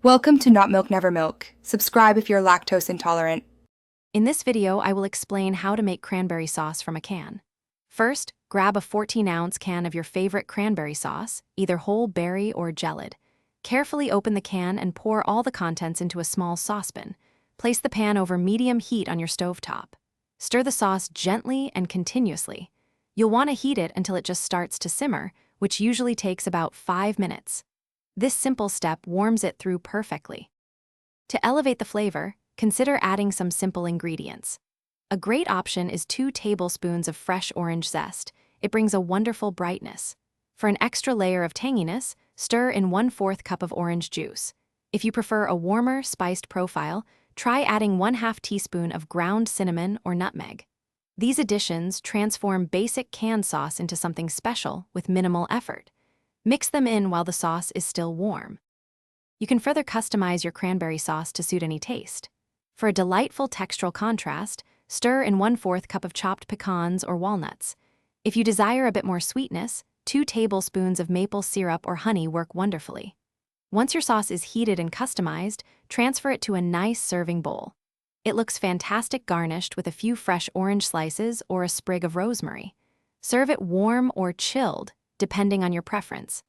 Welcome to Not Milk Never Milk. Subscribe if you're lactose intolerant. In this video, I will explain how to make cranberry sauce from a can. First, grab a 14-ounce can of your favorite cranberry sauce, either whole berry or gelid. Carefully open the can and pour all the contents into a small saucepan. Place the pan over medium heat on your stovetop. Stir the sauce gently and continuously. You'll want to heat it until it just starts to simmer, which usually takes about 5 minutes. This simple step warms it through perfectly. To elevate the flavor, consider adding some simple ingredients. A great option is 2 tablespoons of fresh orange zest. It brings a wonderful brightness. For an extra layer of tanginess, stir in 1/4 cup of orange juice. If you prefer a warmer, spiced profile, try adding 1/2 teaspoon of ground cinnamon or nutmeg. These additions transform basic canned sauce into something special with minimal effort. Mix them in while the sauce is still warm. You can further customize your cranberry sauce to suit any taste. For a delightful textural contrast, stir in 1/4 cup of chopped pecans or walnuts. If you desire a bit more sweetness, 2 tablespoons of maple syrup or honey work wonderfully. Once your sauce is heated and customized, transfer it to a nice serving bowl. It looks fantastic garnished with a few fresh orange slices or a sprig of rosemary. Serve it warm or chilled, depending on your preference.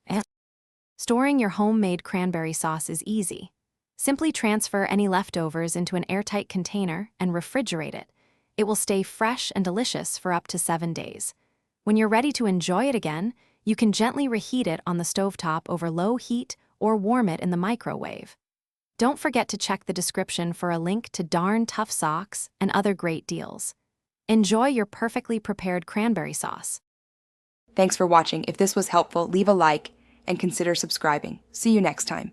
Storing your homemade cranberry sauce is easy. Simply transfer any leftovers into an airtight container and refrigerate it. It will stay fresh and delicious for up to 7 days. When you're ready to enjoy it again, you can gently reheat it on the stovetop over low heat or warm it in the microwave. Don't forget to check the description for a link to Darn Tough Socks and other great deals. Enjoy your perfectly prepared cranberry sauce. Thanks for watching. If this was helpful, leave a like and consider subscribing. See you next time.